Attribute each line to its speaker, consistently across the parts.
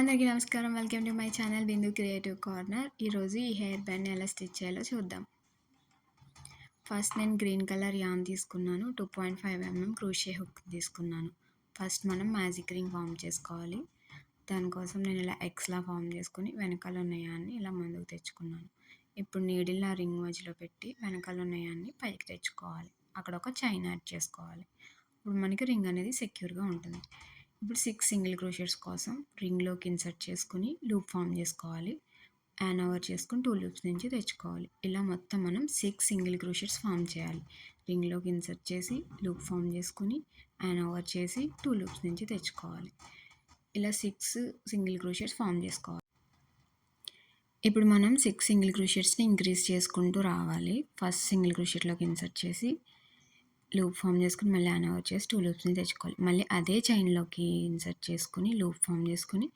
Speaker 1: అందరికీ నమస్కారం. Welcome to my channel Bindu creative corner. ఈరోజు ఈ హెయిర్ బ్యాండ్‌ని ఎలా స్టిచ్ చేయాలో చూద్దాం. ఫస్ట్ నేను గ్రీన్ కలర్ యాన్ తీసుకున్నాను. 2.5 క్రోషే హుక్ తీసుకున్నాను. ఫస్ట్ మనం మ్యాజిక్ రింగ్ ఫార్మ్ చేసుకోవాలి. దానికోసం నేను ఇలా ఎక్స్‌లా ఫార్మ్ చేసుకొని వెనకాల ఉన్న యాన్ని ఇలా ముందుకు తెచ్చుకున్నాను. ఇప్పుడు నీడిల్‌ని ఆ రింగ్ మధ్యలో పెట్టి వెనకాల ఉన్న యాన్ని పైకి తెచ్చుకోవాలి. అక్కడ ఒక చైన్ యాడ్ చేసుకోవాలి. ఇప్పుడు మనకి రింగ్ అనేది సెక్యూర్‌గా ఉంటుంది. ఇప్పుడు 6 సింగిల్ క్రోషెట్స్ కోసం రింగ్లోకి ఇన్సర్ట్ చేసుకుని లూప్ ఫామ్ చేసుకోవాలి. యాన్ ఓవర్ చేసుకుని 2 లూప్స్ నుంచి తెచ్చుకోవాలి. ఇలా మొత్తం మనం 6 సింగిల్ క్రోషెట్స్ ఫామ్ చేయాలి. రింగ్లోకి ఇన్సర్ట్ చేసి లూప్ ఫామ్ చేసుకుని యాన్ ఓవర్ చేసి 2 లూప్స్ నుంచి తెచ్చుకోవాలి. ఇలా 6 సింగిల్ క్రోషెట్స్ ఫామ్ చేసుకోవాలి. ఇప్పుడు మనం 6 సింగిల్ క్రోషెట్స్ని ఇంక్రీజ్ చేసుకుంటూ రావాలి. ఫస్ట్ సింగిల్ క్రోషెట్లోకి ఇన్సర్ట్ చేసి లూప్ ఫామ్ చేసుకుని మళ్ళీ యాన్ ఓవర్ చేసి 2 లూప్స్ని తెచ్చుకోవాలి. మళ్ళీ అదే చైన్లోకి ఇన్సర్ట్ చేసుకుని లూప్ ఫామ్ చేసుకుని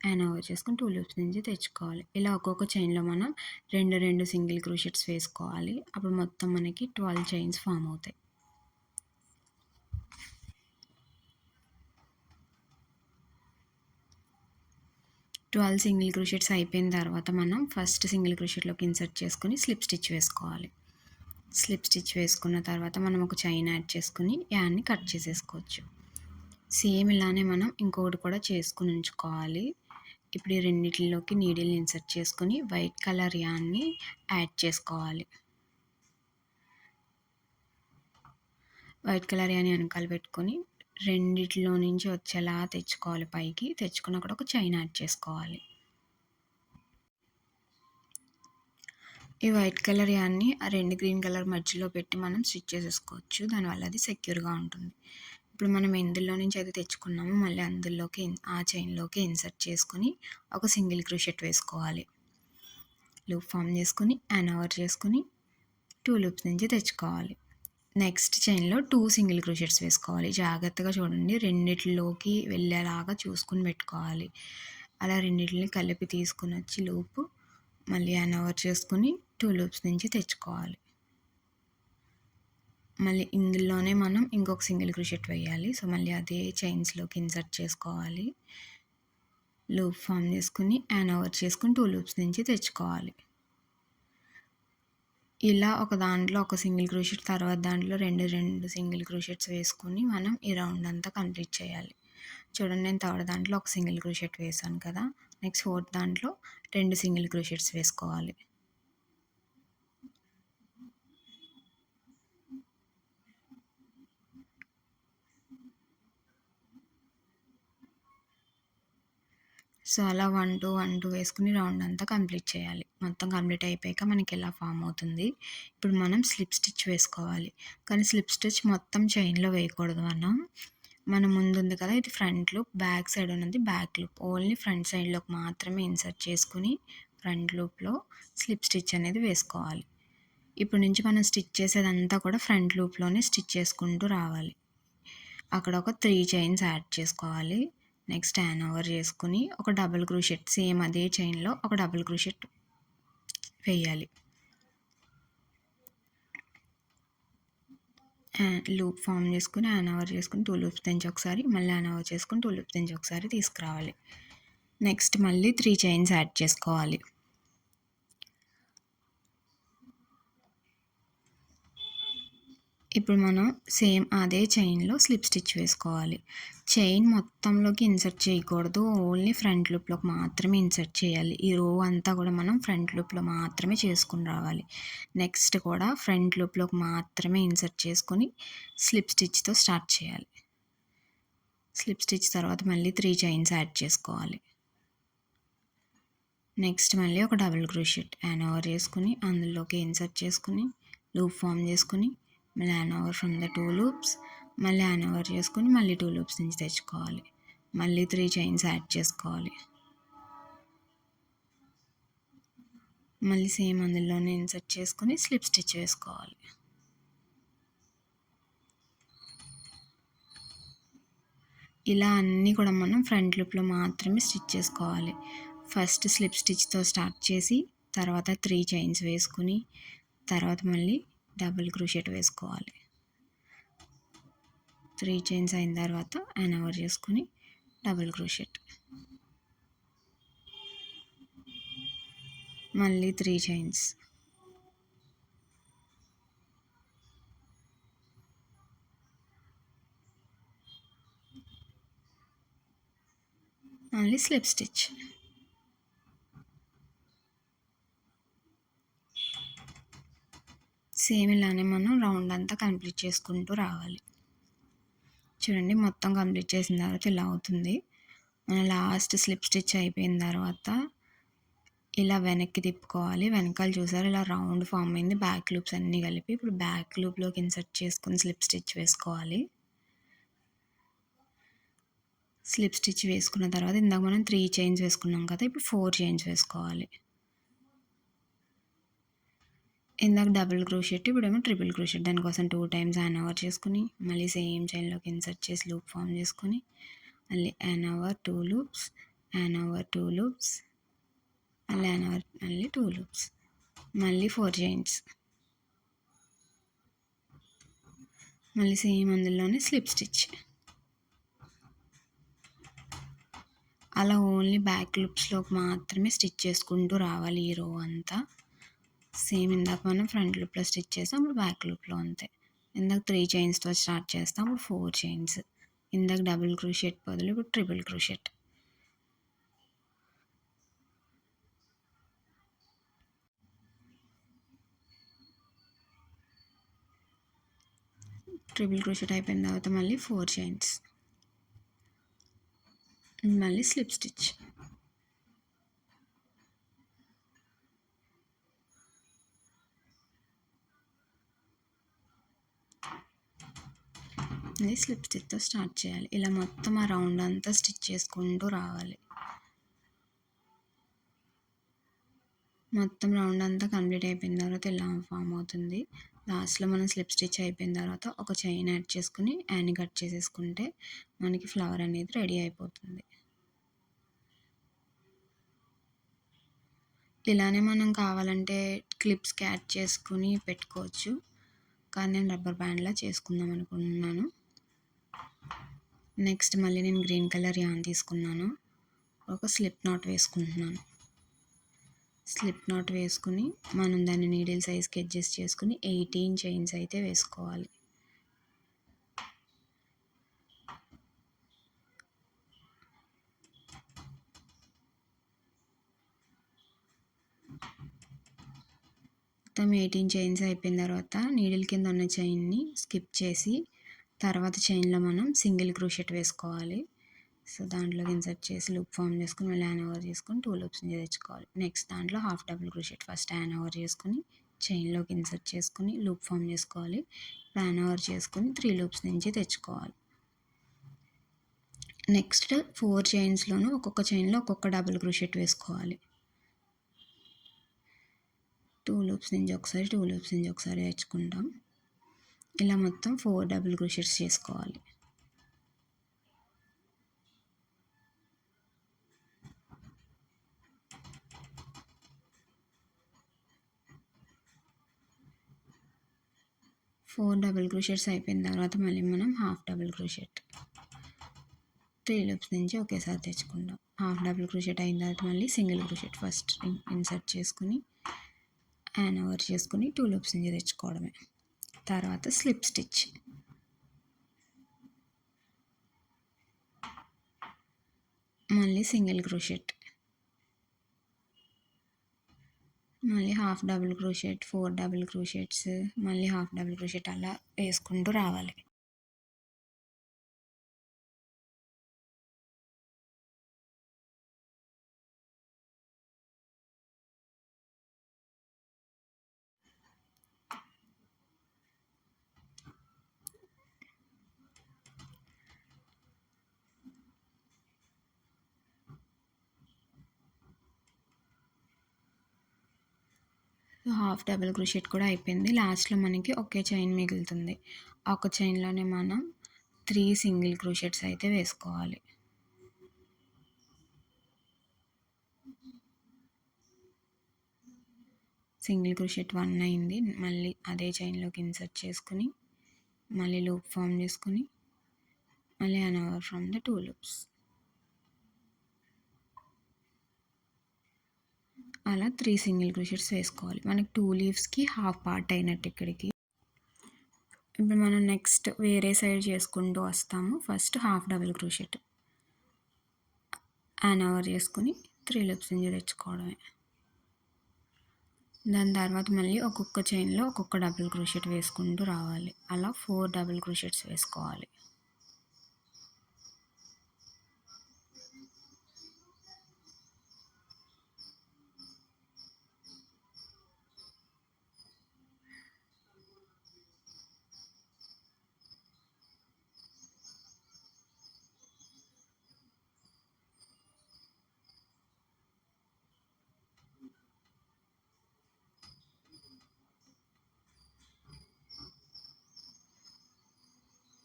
Speaker 1: యాన్ ఓవర్ చేసుకుని 2 లూప్స్ నుంచి తెచ్చుకోవాలి. ఇలా ఒక్కొక్క చైన్లో మనం 2 సింగిల్ క్రోషెట్స్ వేసుకోవాలి. అప్పుడు మొత్తం మనకి 12 చైన్స్ ఫామ్ అవుతాయి. ట్వెల్వ్ సింగిల్ క్రోషెట్స్ అయిపోయిన తర్వాత మనం ఫస్ట్ సింగిల్ క్రోషెట్లోకి ఇన్సర్ట్ చేసుకుని స్లిప్ స్టిచ్ వేసుకోవాలి. స్లిప్ స్టిచ్ వేసుకున్న తర్వాత మనం ఒక చైన్ యాడ్ చేసుకుని యాన్ని కట్ చేసేసుకోవచ్చు. సేమ్ ఇలానే మనం ఇంకొకటి కూడా చేసుకుని ఉంచుకోవాలి. ఇప్పుడు ఈ రెండిటిలోకి నీడిల్ని ఇన్సర్ట్ చేసుకుని వైట్ కలర్ యాన్ని యాడ్ చేసుకోవాలి. వైట్ కలర్ యాన్ని వెనకాల పెట్టుకొని రెండిట్లో నుంచి వచ్చేలా తెచ్చుకోవాలి పైకి. తెచ్చుకున్న కూడా ఒక చైన్ యాడ్ చేసుకోవాలి. ఈ వైట్ కలర్ యాన్ని ఆ 2 గ్రీన్ కలర్ మధ్యలో పెట్టి మనం స్టిచ్ చేసేసుకోవచ్చు. దానివల్ల అది సెక్యూర్గా ఉంటుంది. ఇప్పుడు మనం ఎందులో నుంచి అయితే తెచ్చుకున్నామో మళ్ళీ అందులోకి ఆ చైన్లోకి ఇన్సర్ట్ చేసుకుని ఒక సింగిల్ క్రోషెట్ వేసుకోవాలి. లూప్ ఫామ్ చేసుకుని యాన్ ఓవర్ చేసుకుని 2 లూప్స్ నుంచి తెచ్చుకోవాలి. నెక్స్ట్ చైన్లో 2 సింగిల్ క్రోషెట్స్ వేసుకోవాలి. జాగ్రత్తగా చూడండి, రెండిట్లోకి వెళ్ళేలాగా చూసుకుని పెట్టుకోవాలి. అలా రెండిటిని కలిపి తీసుకుని వచ్చి లూపు మళ్ళీ యాన్ ఓవర్ చేసుకుని 2 లూప్స్ నుంచి తెచ్చుకోవాలి. మళ్ళీ ఇందులోనే మనం ఇంకొక సింగిల్ క్రోషెట్ వేయాలి. సో మళ్ళీ అదే చైన్స్లోకి ఇన్సర్ట్ చేసుకోవాలి. లూప్ ఫామ్ చేసుకుని యాన్ ఓవర్ చేసుకుని 2 లూప్స్ నుంచి తెచ్చుకోవాలి. ఇలా ఒక దాంట్లో ఒక సింగిల్ క్రోషెట్, తర్వాత దాంట్లో 2 సింగిల్ క్రోషెట్స్ వేసుకుని మనం ఈ రౌండ్ అంతా కంప్లీట్ చేయాలి. చూడండి, నేను థర్డ్ దాంట్లో ఒక సింగిల్ క్రోషెట్ వేసాను కదా. నెక్స్ట్ ఫోర్త్ దాంట్లో 2 సింగిల్ క్రోషెట్స్ వేసుకోవాలి. సో అలా 1 2 1 2 వేసుకుని రౌండ్ అంతా కంప్లీట్ చేయాలి. మొత్తం కంప్లీట్ అయిపోయాక మనకి ఇలా ఫామ్ అవుతుంది. ఇప్పుడు మనం స్లిప్ స్టిచ్ వేసుకోవాలి. కానీ స్లిప్ స్టిచ్ మొత్తం చైన్లో వేయకూడదు. మన ముందు ఉంది కదా, ఇది ఫ్రంట్ లూప్, బ్యాక్ సైడ్ ఉన్నది బ్యాక్ లూప్. ఓన్లీ ఫ్రంట్ సైడ్లోకి మాత్రమే ఇన్సర్ట్ చేసుకుని ఫ్రంట్ లూప్లో స్లిప్ స్టిచ్ అనేది వేసుకోవాలి. ఇప్పుడు నుంచి మనం స్టిచ్ చేసేదంతా కూడా ఫ్రంట్ లూప్లోనే స్టిచ్ చేసుకుంటూ రావాలి. అక్కడ ఒక 3 చైన్స్ యాడ్ చేసుకోవాలి. నెక్స్ట్ యాన్ ఓవర్ చేసుకుని ఒక డబుల్ క్రోషెట్, సేమ్ అదే చైన్లో ఒక డబుల్ క్రోషెట్ వేయాలి. లూప్ ఫామ్ చేసుకుని యాన్ ఓవర్ చేసుకుని 2 లూప్స్ తెంచి ఒకసారి, మళ్ళీ యాన్ ఓవర్ చేసుకుని 2 లూప్స్ తెంచి ఒకసారి తీసుకురావాలి. నెక్స్ట్ మళ్ళీ 3 చైన్స్ యాడ్ చేసుకోవాలి. ఇప్పుడు మనం సేమ్ అదే చైన్లో స్లిప్ స్టిచ్ వేసుకోవాలి. చైన్ మొత్తంలోకి ఇన్సర్ట్ చేయకూడదు, ఓన్లీ ఫ్రంట్ లూప్లోకి మాత్రమే ఇన్సర్ట్ చేయాలి. ఈ రో అంతా కూడా మనం ఫ్రంట్ లూప్లో మాత్రమే చేసుకుని రావాలి. నెక్స్ట్ కూడా ఫ్రంట్ లూప్లోకి మాత్రమే ఇన్సర్ట్ చేసుకొని స్లిప్ స్టిచ్తో స్టార్ట్ చేయాలి. స్లిప్ స్టిచ్ తర్వాత మళ్ళీ 3 చైన్స్ యాడ్ చేసుకోవాలి. నెక్స్ట్ మళ్ళీ ఒక డబుల్ క్రోషెట్ యాన్ ఓవర్ చేసుకుని అందులోకి ఇన్సర్ట్ చేసుకుని లూప్ ఫామ్ చేసుకుని మళ్ళీ an over from the 2 loops, మళ్ళీ యాన్ ఓవర్ చేసుకుని మళ్ళీ 2 లూప్స్ నుంచి తెచ్చుకోవాలి. మళ్ళీ 3 చైన్స్ యాడ్ చేసుకోవాలి. మళ్ళీ సేమ్ అందులోనే ఇన్సర్ట్ చేసుకుని స్లిప్ స్టిచ్ వేసుకోవాలి. ఇలా అన్నీ కూడా మనం ఫ్రంట్ లూప్లో మాత్రమే స్టిచ్ చేసుకోవాలి. ఫస్ట్ స్లిప్ స్టిచ్తో స్టార్ట్ చేసి తర్వాత 3 చైన్స్ వేసుకుని తర్వాత మళ్ళీ డబుల్ క్రోషెట్ వేసుకోవాలి. 3 చైన్స్ అయిన తర్వాత యాన్ ఓవర్ చేసుకుని డబుల్ క్రోషెట్. మళ్ళీ 3 చైన్స్, మళ్ళీ స్లిప్ స్టిచ్. సేమ్ ఇలానే మనం రౌండ్ అంతా కంప్లీట్ చేసుకుంటూ రావాలి. చూడండి, మొత్తం కంప్లీట్ చేసిన తర్వాత ఇలా అవుతుంది. మన లాస్ట్ స్లిప్ స్టిచ్ అయిపోయిన తర్వాత ఇలా వెనక్కి తిప్పుకోవాలి. వెనకాల చూసారు ఇలా రౌండ్ ఫామ్ అయింది, బ్యాక్ లూప్స్ అన్నీ కలిపి. ఇప్పుడు బ్యాక్ లూప్లోకి ఇన్సర్ట్ చేసుకుని స్లిప్ స్టిచ్ వేసుకోవాలి. స్లిప్ స్టిచ్ వేసుకున్న తర్వాత ఇందాక మనం 3 చైన్స్ వేసుకున్నాం కదా, ఇప్పుడు 4 చైన్స్ వేసుకోవాలి. ఇందాక డబుల్ క్రోషెట్, ఇప్పుడేమో ట్రిపుల్ క్రోషెట్. దానికోసం 2 టైమ్స్ యాన్ ఓవర్ చేసుకుని మళ్ళీ సేమ్ చైన్లోకి ఇన్సర్ట్ చేసి లూప్ ఫామ్ చేసుకుని మళ్ళీ an over 2 loops, an over 2 loops, మళ్ళీ యాన్ ఓవర్, మళ్ళీ 2 లూప్స్, మళ్ళీ 4 చైన్స్, మళ్ళీ సేమ్ అందులోనే స్లిప్ స్టిచ్. అలా ఓన్లీ బ్యాక్ లూప్స్లోకి మాత్రమే స్టిచ్ చేసుకుంటూ రావాలి ఈ రో అంతా. సేమ్ ఇందాక మనం ఫ్రంట్ లూప్లో స్టిచ్ చేస్తాం, ఇప్పుడు బ్యాక్ లూప్లో అంతే. ఇందాక 3 చైన్స్తో స్టార్ట్ చేస్తాం, ఇప్పుడు 4 చైన్స్. ఇందాక డబుల్ క్రోషెట్ బదులు ఇప్పుడు ట్రిపుల్ క్రోషెట్. ట్రిపుల్ క్రోషెట్ అయిపోయిన తర్వాత మళ్ళీ 4 చైన్స్, మళ్ళీ స్లిప్ స్టిచ్. ఇది స్లిప్ స్టిచ్తో స్టార్ట్ చేయాలి. ఇలా మొత్తం ఆ రౌండ్ అంతా స్టిచ్ చేసుకుంటూ రావాలి. మొత్తం రౌండ్ అంతా కంప్లీట్ అయిపోయిన తర్వాత ఇలా ఫామ్ అవుతుంది. లాస్ట్లో మనం స్లిప్ స్టిచ్ అయిపోయిన తర్వాత ఒక చైన్ యాడ్ చేసుకుని యాన్ని కట్ చేసేసుకుంటే మనకి ఫ్లవర్ అనేది రెడీ అయిపోతుంది. ఇలానే మనం కావాలంటే క్లిప్స్కి యాడ్ చేసుకుని పెట్టుకోవచ్చు, కానీ నేను రబ్బర్ బ్యాండ్లా చేసుకుందాం అనుకుంటున్నాను. నెక్స్ట్ మళ్ళీ నేను గ్రీన్ కలర్ యాన్ తీసుకున్నాను, ఒక స్లిప్ నాట్ వేసుకుంటున్నాను. స్లిప్ నాట్ వేసుకుని మనం దాన్ని నీడిల్ సైజ్కి అడ్జస్ట్ చేసుకుని 18 చైన్స్ అయితే వేసుకోవాలి. మొత్తం 18 చైన్స్ అయిపోయిన తర్వాత నీడిల్ కింద ఉన్న చైన్ని స్కిప్ చేసి తర్వాత చైన్లో మనం సింగిల్ క్రోషెట్ వేసుకోవాలి. సో దాంట్లోకి ఇన్సర్ట్ చేసి లూప్ ఫామ్ చేసుకుని మళ్ళీ యాన్ ఓవర్ చేసుకుని 2 లూప్స్ నుంచి తెచ్చుకోవాలి. నెక్స్ట్ దాంట్లో half double crochet, first an over చేసుకుని చైన్లోకి ఇన్సర్ట్ చేసుకుని లూప్ ఫామ్ చేసుకోవాలి. యాన్ ఓవర్ చేసుకుని 3 లూప్స్ నుంచి తెచ్చుకోవాలి. నెక్స్ట్ 4 చైన్స్లోనూ ఒక్కొక్క చైన్లో ఒక్కొక్క డబుల్ క్రోషెట్ వేసుకోవాలి. 2 లూప్స్ నుంచి ఒకసారి, 2 లూప్స్ నుంచి ఒకసారి తెచ్చుకుంటాం. ఇలా మొత్తం 4 డబుల్ క్రోషెట్స్ చేసుకోవాలి. ఫోర్ డబుల్ క్రోషెట్స్ అయిపోయిన తర్వాత మళ్ళీ మనం హాఫ్ డబుల్ క్రోషెట్ 3 లూప్స్ నుంచి ఒకేసారి తెచ్చుకుంటాం. హాఫ్ డబుల్ క్రోషెట్ అయిన తర్వాత మళ్ళీ సింగిల్ క్రోషెట్ ఫస్ట్ ఇన్సర్ట్ చేసుకుని యాన్ ఓవర్ చేసుకుని 2 లూప్స్ నుంచి తెచ్చుకోవడమే. తర్వాత స్లిప్ స్టిచ్, మళ్ళీ సింగిల్ క్రోషెట్, మళ్ళీ half double crochet, 4 double crochets, మళ్ళీ హాఫ్ డబుల్ క్రోషెట్, అలా వేసుకుంటూ రావాలి. హాఫ్ డబుల్ క్రోషెట్ కూడా అయిపోయింది. లాస్ట్లో మనకి ఒకే చైన్ మిగులుతుంది. ఒక చైన్లోనే మనం 3 సింగిల్ క్రోషెట్స్ అయితే వేసుకోవాలి. సింగిల్ క్రోషెట్ 1 అయింది. మళ్ళీ అదే చైన్లోకి ఇన్సర్ట్ చేసుకుని మళ్ళీ లూప్ ఫామ్ చేసుకుని మళ్ళీ an over from the 2 loops. అలా 3 సింగిల్ క్రోషెట్స్ వేసుకోవాలి. మనకి 2 లీవ్స్‌కి హాఫ్ పార్ట్ అయినట్టు ఇక్కడికి. ఇప్పుడు మనం నెక్స్ట్ వేరే సైడ్ చేసుకుంటూ వస్తాము. First half double crochet an over చేసుకొని 3 లూప్స్ నుంచి తెచ్చుకోవడమే. దాని తర్వాత మళ్ళీ ఒక్కొక్క చైన్లో ఒక్కొక్క డబుల్ క్రోషెట్ వేసుకుంటూ రావాలి. అలా 4 డబుల్ క్రోషెట్స్ వేసుకోవాలి.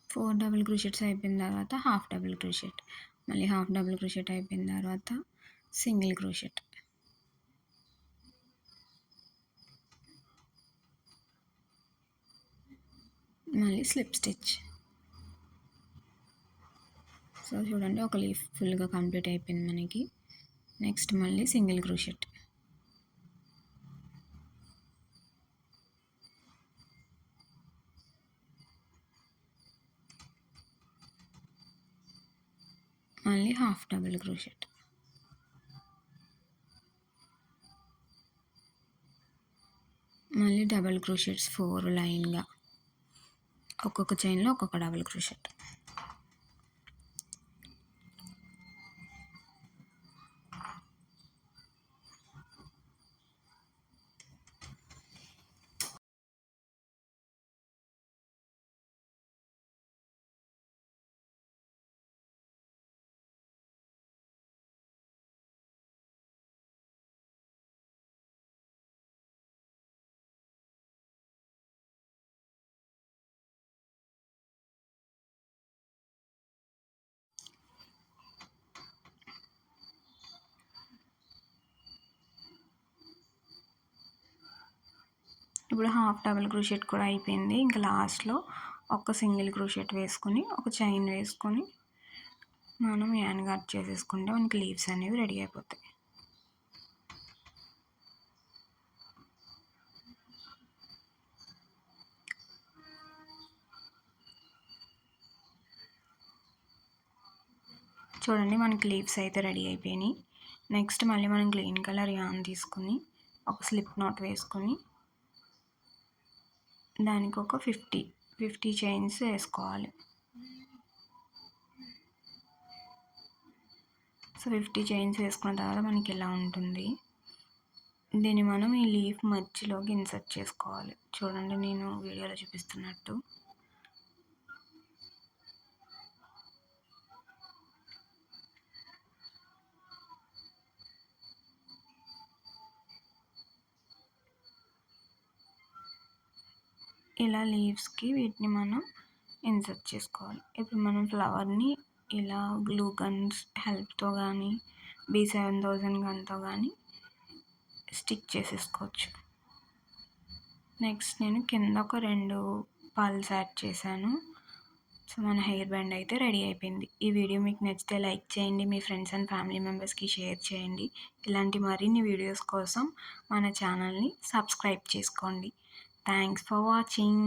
Speaker 1: 4 డబుల్ క్రోషెట్స్ అయిపోయిన తర్వాత హాఫ్ డబుల్ క్రోషెట్, మళ్ళీ హాఫ్ డబుల్ క్రోషెట్ అయిపోయిన తర్వాత సింగిల్ క్రోషెట్, మళ్ళీ స్లిప్ స్టిచ్. సో చూడండి, ఒక లీఫ్ ఫుల్గా కంప్లీట్ అయిపోయింది మనకి. నెక్స్ట్ మళ్ళీ సింగిల్ క్రోషెట్, మళ్ళీ హాఫ్ డబుల్ క్రోషెట్, మళ్ళీ డబుల్ క్రోషెట్స్ 4 లైన్గా, ఒక్కొక్క చైన్లో ఒక్కొక్క డబుల్ క్రోషెట్. ఇప్పుడు హాఫ్ డబుల్ క్రోషెట్ కూడా అయిపోయింది. ఇంకా లాస్ట్లో ఒక సింగిల్ క్రోషెట్ వేసుకొని ఒక చైన్ వేసుకొని మనం యాన్ కట్ చేసేసుకుంటే మనకి లీవ్స్ అనేవి రెడీ అయిపోతాయి. చూడండి, మనకి లీవ్స్ అయితే రెడీ అయిపోయినాయి. నెక్స్ట్ మళ్ళీ మనం గ్రీన్ కలర్ యాన్ తీసుకుని ఒక స్లిప్ నాట్ వేసుకొని దానికి ఒక 50 చైన్స్ వేసుకోవాలి. సో 50 చైన్స్ వేసుకున్న తర్వాత మనకి ఇలా ఉంటుంది. దీన్ని మనం ఈ లీఫ్ మధ్యలోకి ఇన్సర్ట్ చేసుకోవాలి. చూడండి, నేను వీడియోలో చూపిస్తున్నట్టు. ఇలా లీవ్స్కి వీటిని మనం ఇన్సర్ట్ చేసుకోవాలి. ఇప్పుడు మనం ఫ్లవర్ని ఇలా గ్లూ గన్స్ హెల్ప్తో కానీ B7000 గన్తో కానీ స్టిక్ చేసేసుకోవచ్చు. నెక్స్ట్ నేను కింద ఒక 2 పర్ల్స్ యాడ్ చేశాను. సో మన హెయిర్ బ్యాండ్ అయితే రెడీ అయిపోయింది. ఈ వీడియో మీకు నచ్చితే లైక్ చేయండి, మీ ఫ్రెండ్స్ అండ్ ఫ్యామిలీ మెంబర్స్కి షేర్ చేయండి. ఇలాంటి మరిన్ని వీడియోస్ కోసం మన ఛానల్ని సబ్స్క్రైబ్ చేసుకోండి. Thanks for watching.